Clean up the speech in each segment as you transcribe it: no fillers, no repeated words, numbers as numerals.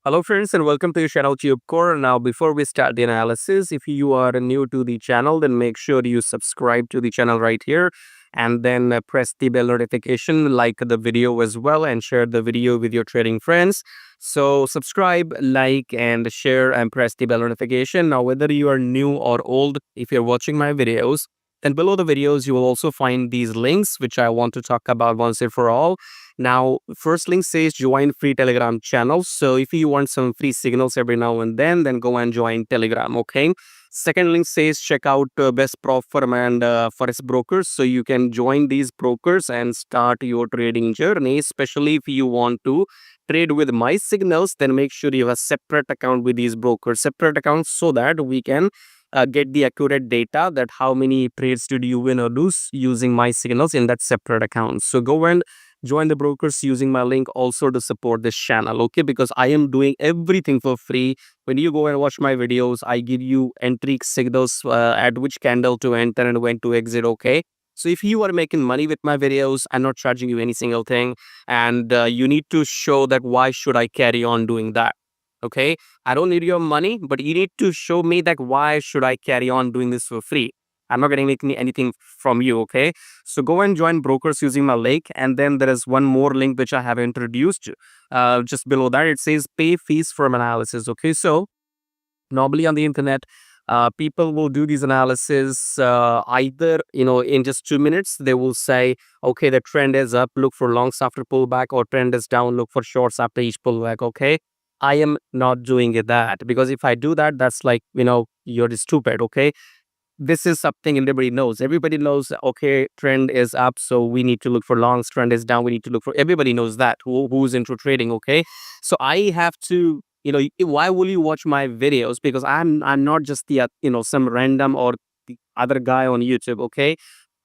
Hello friends and welcome to your channel TubeCore. Now before we start the analysis, if you are new to the channel, then make sure you subscribe to the channel right here and then press the bell notification, like the video as well and share the video with your trading friends. So subscribe, like and share and press the bell notification. Now whether you are new or old, if you're watching my videos, then below the videos you will also find these links which I want to talk about once and for all. Now, first link says join free Telegram channel. So if you want some free signals every now and then go and join Telegram, okay? Second link says check out best prop firm and Forex brokers. So you can join these brokers and start your trading journey, especially if you want to trade with my signals, then make sure you have a separate account with these brokers, separate accounts so that we can get the accurate data that how many trades did you win or lose using my signals in that separate account. So go and join the brokers using my link also to support this channel, okay? Because I am doing everything for free. When you go and watch my videos, I give you entry signals at which candle to enter and when to exit, okay? So if you are making money with my videos, I'm not charging you any single thing, and you need to show that why should I carry on doing that, okay? I don't need your money, but you need to show me that why should I carry on doing this for free. I'm not getting anything from you, okay? So go and join brokers using my link. And then there is one more link which I have introduced. Just below that, it says pay fees from analysis, okay? So normally on the internet, people will do these analysis either, in just 2 minutes. They will say, okay, the trend is up, look for longs after pullback, or trend is down, look for shorts after each pullback, okay? I am not doing that because if I do that, that's like, you're stupid, okay? This is something everybody knows. Everybody knows, okay, trend is up, so we need to look for longs. Trend is down, we need to look for. Everybody knows that who's into trading, okay? So I have to, why will you watch my videos? Because I'm not just the some random or the other guy on YouTube, okay?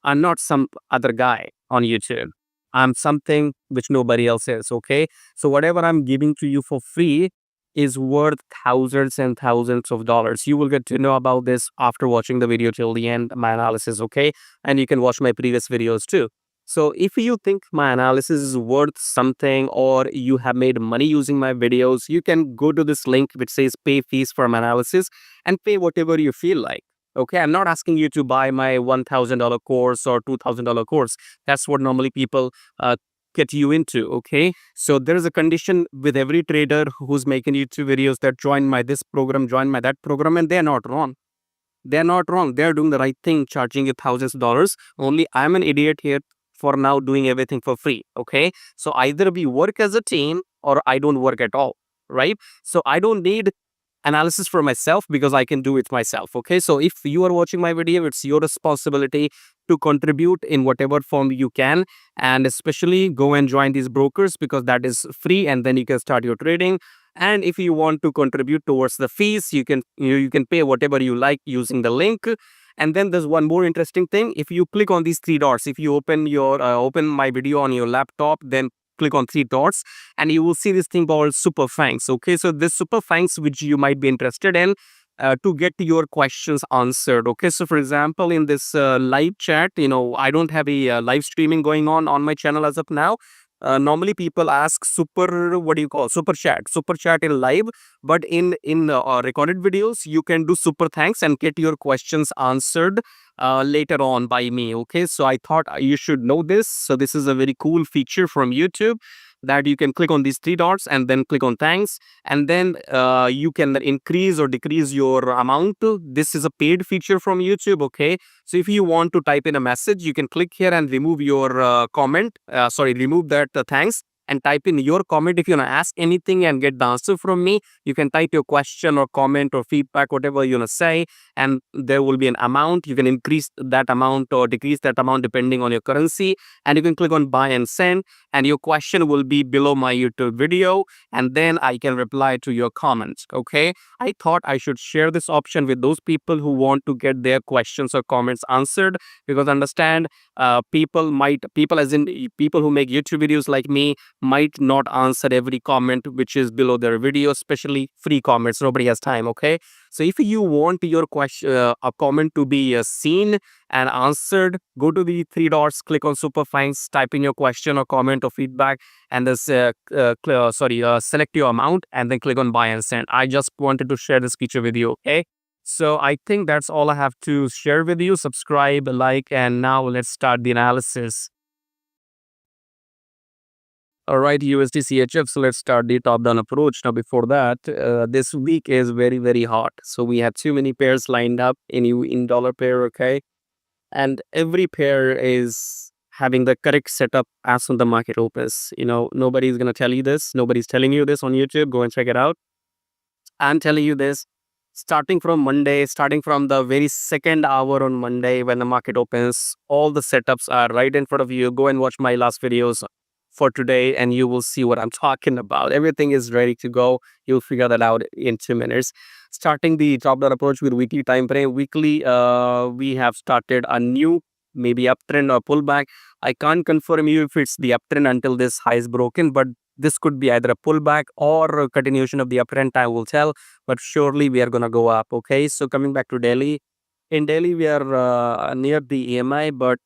I'm not some other guy on YouTube. I'm something which nobody else is, okay? So whatever I'm giving to you for free is worth thousands and thousands of dollars. You will get to know about this after watching the video till the end, my analysis, okay? And you can watch my previous videos too. So if you think my analysis is worth something or you have made money using my videos, you can go to this link which says pay fees for my analysis and pay whatever you feel like. Okay, I'm not asking you to buy my $1,000 course or $2,000 course. That's what normally people get you into, okay? So there is a condition with every trader who's making YouTube videos that join my this program, join my that program, and they're not wrong. They're not wrong. They're doing the right thing, charging you thousands of dollars. Only I'm an idiot here for now doing everything for free, okay? So either we work as a team or I don't work at all, right? So I don't need analysis for myself because I can do it myself, okay? So if you are watching my video, it's your responsibility to contribute in whatever form you can, and especially go and join these brokers because that is free and then you can start your trading. And if you want to contribute towards the fees, you can you can pay whatever you like using the link. And then there's one more interesting thing. If you click on these three dots, if you open my video on your laptop, then click on three dots and you will see this thing called super fangs, okay? So this super fangs which you might be interested in to get your questions answered, okay? So for example, in this live chat, I don't have a live streaming going on my channel as of now. Normally people ask what do you call super chat in live, but in recorded videos you can do super thanks and get your questions answered later on by me, okay? So I thought you should know this. So this is a very cool feature from YouTube that you can click on these three dots and then click on thanks, and then you can increase or decrease your amount. This is a paid feature from YouTube, okay? So if you want to type in a message, you can click here and remove your remove that thanks, and type in your comment. If you want to ask anything and get the answer from me, you can type your question or comment or feedback, whatever you want to say, and there will be an amount. You can increase that amount or decrease that amount depending on your currency, and you can click on buy and send, and your question will be below my YouTube video, and then I can reply to your comments, okay? I thought I should share this option with those people who want to get their questions or comments answered, because understand, people as in people who make YouTube videos like me might not answer every comment which is below their video, especially free comments. Nobody has time, okay? So if you want your question, a comment to be seen and answered, go to the three dots, click on super fines, type in your question or comment or feedback, and then select your amount and then click on buy and send. I just wanted to share this feature with you, okay? So I think that's all I have to share with you. Subscribe, like, and now let's start the analysis. All right, USDCHF. So let's start the top-down approach. Now, before that, this week is very, very hot. So we have too many pairs lined up in dollar pair, okay? And every pair is having the correct setup as soon the market opens. Nobody's going to tell you this. Nobody's telling you this on YouTube. Go and check it out. I'm telling you this. Starting from Monday, starting from the very second hour on Monday when the market opens, all the setups are right in front of you. Go and watch my last videos for today and you will see what I'm talking about. Everything is ready to go. You'll figure that out in 2 minutes. Starting the top-down approach with weekly time frame. Weekly, we have started a new maybe uptrend or pullback. I can't confirm you if it's the uptrend until this high is broken, but this could be either a pullback or a continuation of the uptrend. I will tell, but surely we are going to go up. Okay, so coming back to Delhi. In Delhi, we are near the EMI, but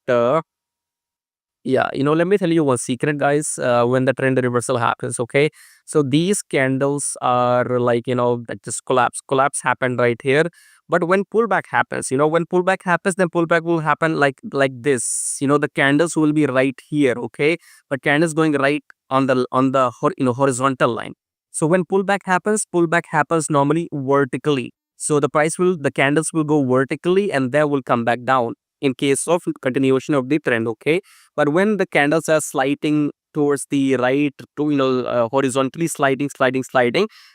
yeah, let me tell you one secret, guys. When the trend reversal happens, okay, so these candles are like, that just collapse happened right here. But when pullback happens, when pullback happens, then pullback will happen like this. The candles will be right here, okay, but candles going right on the horizontal line. So when pullback happens normally vertically. So the candles will go vertically and they will come back down in case of continuation of the trend, okay. But when the candles are sliding towards the right, to horizontally sliding,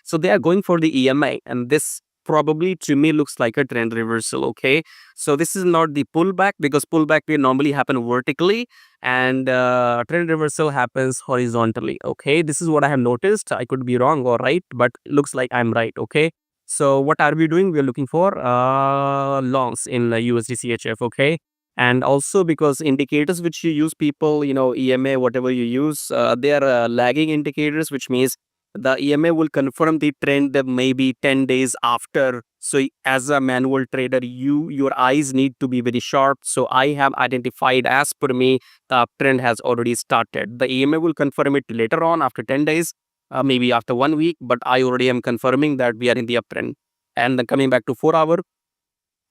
so they are going for the EMI, and this probably to me looks like a trend reversal, okay. So this is not the pullback, because pullback will normally happen vertically and trend reversal happens horizontally, okay. This is what I have noticed. I could be wrong or right, but looks like I'm right, okay. So what are we doing? We're looking for longs in USDCHF, okay. And also because indicators which you use, people, EMA, whatever you use, they are lagging indicators, which means the EMA will confirm the trend maybe 10 days after. So as a manual trader, your eyes need to be very sharp. So I have identified, as per me, the uptrend has already started. The EMA will confirm it later on after 10 days, maybe after 1 week, but I already am confirming that we are in the uptrend. And then coming back to 4-hour,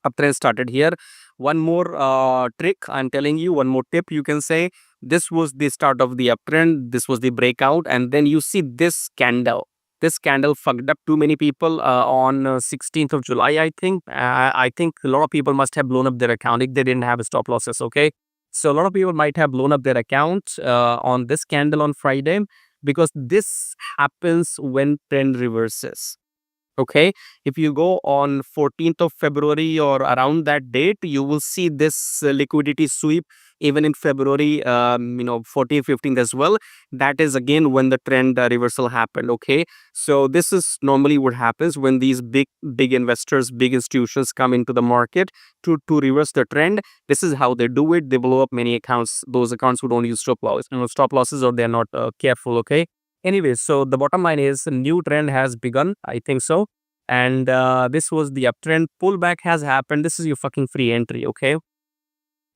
uptrend started here. One more trick I'm telling you, one more tip you can say. This was the start of the uptrend. This was the breakout, and then you see this candle. This candle fucked up too many people on 16th of July, I think. I think a lot of people must have blown up their account if they didn't have stop losses, okay? So a lot of people might have blown up their account on this candle on Friday, because this happens when trend reverses. Okay, if you go on 14th of February or around that date, you will see this liquidity sweep even in February, 14th, 15th as well. That is again when the trend reversal happened. Okay, so this is normally what happens when these big investors, big institutions come into the market to reverse the trend. This is how they do it. They blow up many accounts, those accounts who don't use stop losses, or they're not careful. Okay. Anyways, so the bottom line is a new trend has begun, I think so. And this was the uptrend. Pullback has happened. This is your fucking free entry, okay?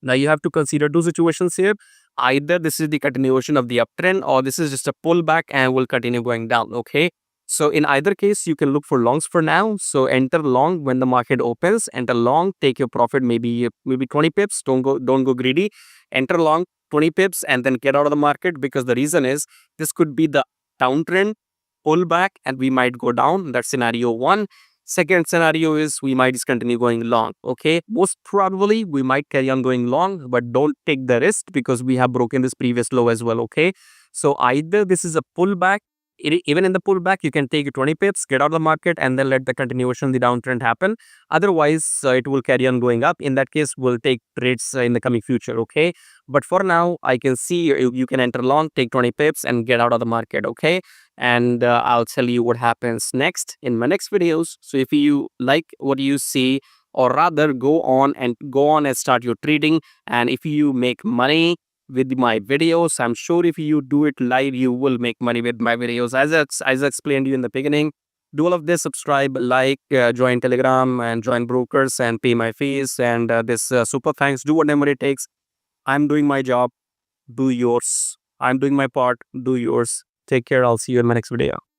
Now you have to consider two situations here. Either this is the continuation of the uptrend, or this is just a pullback and will continue going down, okay? So in either case, you can look for longs for now. So enter long when the market opens. Enter long, take your profit, maybe 20 pips. Don't go greedy. Enter long 20 pips and then get out of the market, because the reason is this could be the downtrend, pullback, and we might go down. That's scenario one. Second scenario is we might just continue going long. Okay, most probably we might carry on going long, but don't take the risk because we have broken this previous low as well. Okay, so either this is a pullback. Even in the pullback, you can take 20 pips, get out of the market, and then let the continuation, the downtrend happen. Otherwise, it will carry on going up. In that case, we'll take trades in the coming future. Okay, but for now, I can see you can enter long, take 20 pips, and get out of the market. Okay, and I'll tell you what happens next in my next videos. So if you like what you see, or rather go on and start your trading, and if you make money, with my videos. I'm sure if you do it live, you will make money with my videos. As I explained to you in the beginning, do all of this: subscribe, like, join Telegram, and join brokers, and pay my fees. And this super thanks. Do whatever it takes. I'm doing my job. Do yours. I'm doing my part. Do yours. Take care. I'll see you in my next video.